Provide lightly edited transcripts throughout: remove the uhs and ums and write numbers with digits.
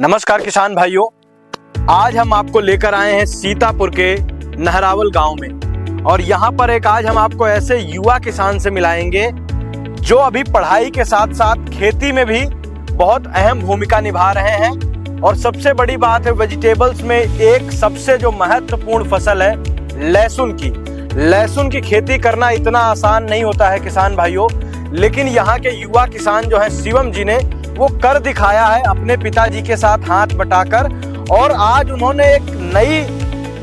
नमस्कार किसान भाइयों, आज हम आपको लेकर आए हैं सीतापुर के नहरावल गांव में। और यहाँ पर आज हम आपको ऐसे युवा किसान से मिलाएंगे जो अभी पढ़ाई के साथ साथ खेती में भी बहुत अहम भूमिका निभा रहे हैं। और सबसे बड़ी बात है, वेजिटेबल्स में एक सबसे जो महत्वपूर्ण फसल है लहसुन की। लहसुन की खेती करना इतना आसान नहीं होता है किसान भाइयों, लेकिन यहाँ के युवा किसान जो है शिवम जी ने वो कर दिखाया है अपने पिताजी के साथ हाथ बटाकर। और आज उन्होंने एक नई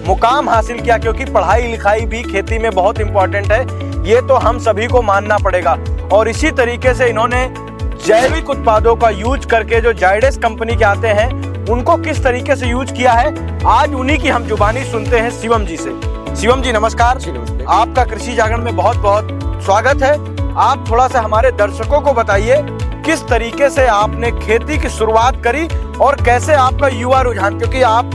मुकाम हासिल किया, क्योंकि पढ़ाई लिखाई भी खेती में बहुत इंपॉर्टेंट है, ये तो हम सभी को मानना पड़ेगा। और इसी तरीके से इन्होंने जैविक उत्पादों का यूज करके जो जायडेस कंपनी के आते हैं उनको किस तरीके से यूज किया है, आज उन्हीं की हम जुबानी सुनते हैं शिवम जी से। शिवम जी नमस्कार। आपका कृषि जागरण में बहुत बहुत स्वागत है। आप थोड़ा सा हमारे दर्शकों को बताइए किस तरीके से आपने खेती की शुरुआत करी और कैसे आपका युवा रुझान, क्योंकि आप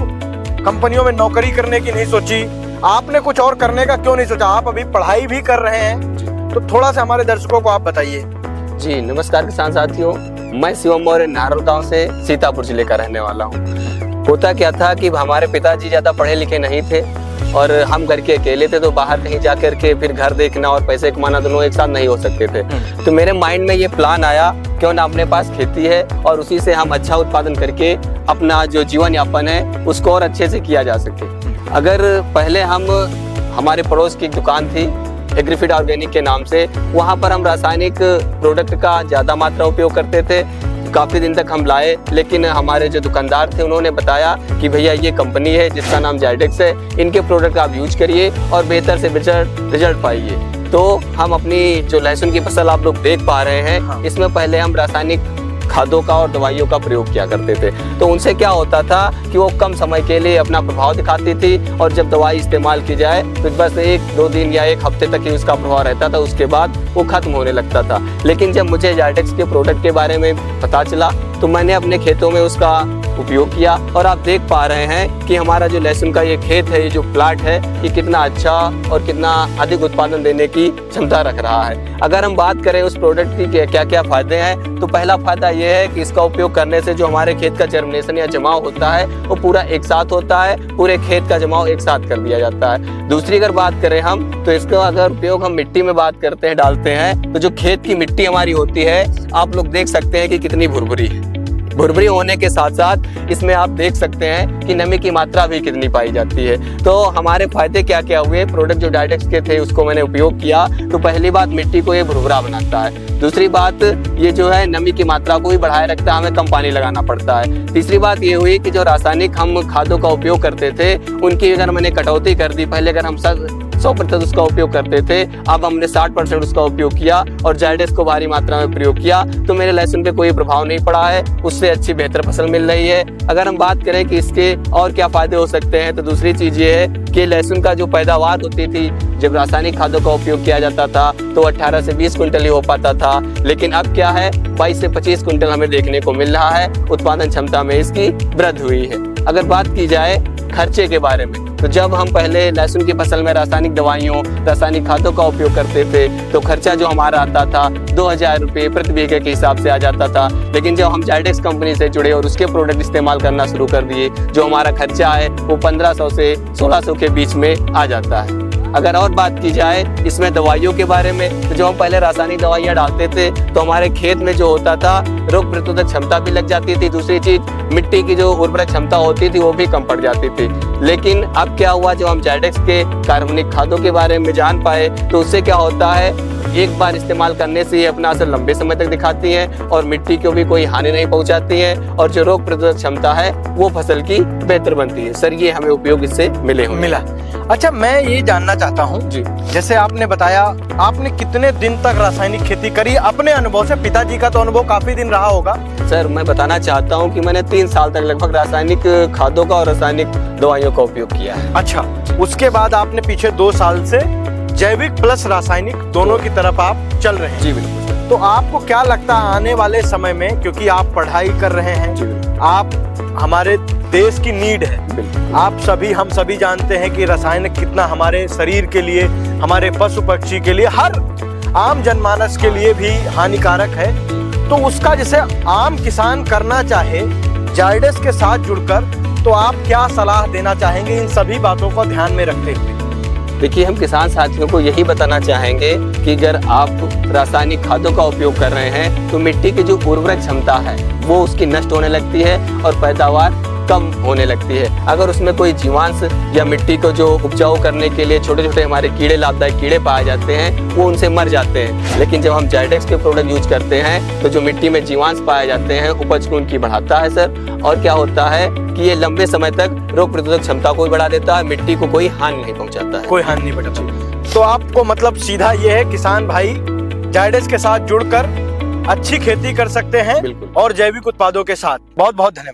कंपनियों में नौकरी करने की नहीं सोची, आपने कुछ और करने का क्यों नहीं सोचा, आप अभी पढ़ाई भी कर रहे हैं, तो थोड़ा सा हमारे दर्शकों को आप बताइए। जी नमस्कार किसान साथियों, मैं शिवम मौर्य नहरावल गांव से सीतापुर जिले का रहने वाला हूं। होता क्या था कि हमारे पिताजी ज़्यादा पढ़े लिखे नहीं थे और हम घर के अकेले थे, तो बाहर कहीं जा कर के फिर घर देखना और पैसे कमाना दोनों एक साथ नहीं हो सकते थे। तो मेरे माइंड में ये प्लान आया, क्यों ना अपने पास खेती है और उसी से हम अच्छा उत्पादन करके अपना जो जीवन यापन है उसको और अच्छे से किया जा सके। अगर पहले हमारे पड़ोस की एक दुकान थी एग्रीफिट ऑर्गेनिक के नाम से, वहाँ पर हम रासायनिक प्रोडक्ट का ज़्यादा मात्रा उपयोग करते थे। काफ़ी दिन तक हम लाए, लेकिन हमारे जो दुकानदार थे उन्होंने बताया कि भैया ये कंपनी है जिसका नाम जायडेक्स है, इनके प्रोडक्ट आप यूज करिए और बेहतर से बेहतर रिजल्ट पाइए। तो हम अपनी जो लहसुन की फसल आप लोग देख पा रहे हैं, इसमें पहले हम रासायनिक खादों का और दवाइयों का प्रयोग किया करते थे। तो उनसे क्या होता था कि वो कम समय के लिए अपना प्रभाव दिखाती थी और जब दवाई इस्तेमाल की जाए तो बस 1-2 दिन या 1 हफ्ते तक ही उसका प्रभाव रहता था, उसके बाद वो खत्म होने लगता था। लेकिन जब मुझे जायडेक्स के प्रोडक्ट के बारे में पता चला तो मैंने अपने खेतों में उसका उपयोग किया और आप देख पा रहे हैं कि हमारा जो लहसुन का ये खेत है, ये जो प्लाट है, ये कितना अच्छा और कितना अधिक उत्पादन देने की क्षमता रख रहा है। अगर हम बात करें उस प्रोडक्ट की क्या क्या फायदे हैं, तो पहला फायदा ये है कि इसका उपयोग करने से जो हमारे खेत का जर्मिनेशन या जमाव होता है वो पूरा एक साथ होता है, पूरे खेत का जमाव एक साथ कर दिया जाता है। दूसरी अगर बात करें हम, तो इसका अगर उपयोग हम मिट्टी में बात करते हैं, डालते हैं, तो जो खेत की मिट्टी हमारी होती है आप लोग देख सकते हैं कि कितनी भुरभुरी है। भुरभुरी होने के साथ साथ इसमें आप देख सकते हैं कि नमी की मात्रा भी कितनी पाई जाती है। तो हमारे फायदे क्या क्या हुए, प्रोडक्ट जो जायडेक्स के थे उसको मैंने उपयोग किया तो पहली बात मिट्टी को ये भुरभुरा बनाता है। दूसरी बात ये जो है नमी की मात्रा को भी बढ़ाए रखता है, हमें कम पानी लगाना पड़ता है। तीसरी बात ये हुई कि जो रासायनिक हम खादों का उपयोग करते थे उनकी अगर मैंने कटौती कर दी, पहले अगर हम 100% उसका उपयोग करते थे, अब हमने 60% उसका उपयोग किया और जायडेक्स को भारी मात्रा में प्रयोग किया, तो मेरे लहसुन पे कोई प्रभाव नहीं पड़ा है, उससे अच्छी बेहतर फसल मिल रही है। अगर हम बात करें कि इसके और क्या फायदे हो सकते हैं, तो दूसरी चीज ये है कि लहसुन का जो पैदावार होती थी जब रासायनिक खादों का उपयोग किया जाता था तो 18 से 20 क्विंटल ही हो पाता था, लेकिन अब क्या है 22 से 25 क्विंटल हमें देखने को मिल रहा है। उत्पादन क्षमता में इसकी वृद्धि हुई है। अगर बात की जाए खर्चे के बारे में, तो जब हम पहले लहसुन की फसल में रासायनिक दवाइयों, रासायनिक खादों का उपयोग करते थे तो खर्चा जो हमारा आता था 2000 रुपये प्रति बीघे के हिसाब से आ जाता था। लेकिन जब हम जायडेक्स कंपनी से जुड़े और उसके प्रोडक्ट इस्तेमाल करना शुरू कर दिए, जो हमारा खर्चा है वो 1500 से 1600 के बीच में आ जाता है। अगर और बात की जाए इसमें दवाइयों के बारे में, तो जब हम पहले रासायनिक दवाइयाँ डालते थे तो हमारे खेत में जो होता था रोग प्रतिरोधक क्षमता भी लग जाती थी, दूसरी चीज मिट्टी की जो उर्वरक क्षमता होती थी वो भी कम पड़ जाती थी। लेकिन अब क्या हुआ, जब हम जायडेक्स के कार्बनिक खादों के बारे में जान पाए तो उससे क्या होता है, एक बार इस्तेमाल करने से ये अपना असर लंबे समय तक दिखाती हैं और मिट्टी को भी कोई हानि नहीं पहुंचाती हैं और जो रोग प्रतिरोधक क्षमता है वो फसल की बेहतर बनती है। सर ये हमें उपयोग इससे मिला। अच्छा, मैं ये जानना चाहता हूँ जी, जैसे आपने बताया आपने कितने दिन तक रासायनिक खेती करी अपने अनुभव से, पिताजी का तो अनुभव काफी दिन रहा होगा। सर मैं बताना चाहता हूँ कि मैंने 3 साल तक लगभग रासायनिक खादों का और रासायनिक दवाइयों का उपयोग किया है। अच्छा, उसके बाद आपने पीछे 2 साल से जैविक प्लस रासायनिक दोनों की तरफ आप चल रहे हैं। जी बिल्कुल। तो आपको क्या लगता है आने वाले समय में, क्योंकि आप पढ़ाई कर रहे हैं, आप हमारे देश की नीड है, आप सभी हम सभी जानते हैं कि रासायनिक कितना हमारे शरीर के लिए, हमारे पशु पक्षी के लिए, हर आम जनमानस के लिए भी हानिकारक है। तो उसका जैसे आम किसान करना चाहे जायडेस के साथ जुड़कर, तो आप क्या सलाह देना चाहेंगे इन सभी बातों को ध्यान में रखते हुए? देखिए, हम किसान साथियों को यही बताना चाहेंगे कि अगर आप रासायनिक खादों का उपयोग कर रहे हैं तो मिट्टी की जो उर्वरक क्षमता है वो उसकी नष्ट होने लगती है और पैदावार कम होने लगती है। अगर उसमें कोई जीवांश या मिट्टी को जो उपजाऊ करने के लिए छोटे छोटे हमारे कीड़े, लाभदायक कीड़े पाए जाते हैं, वो उनसे मर जाते हैं। लेकिन जब हम जायडेक्स के प्रोडक्ट यूज करते हैं तो जो मिट्टी में जीवांश पाए जाते हैं उपज को उनकी बढ़ाता है सर। और क्या होता है कि ये लंबे समय तक रोग प्रतिरोधक क्षमता को भी बढ़ा देता है, मिट्टी को कोई हानि नहीं पहुंचाता है। कोई हानि नहीं पहुंचाता। तो आपको मतलब सीधा ये है, किसान भाई जायडेस के साथ जुड़कर अच्छी खेती कर सकते हैं बिल्कुल। और जैविक उत्पादों के साथ। बहुत बहुत धन्यवाद।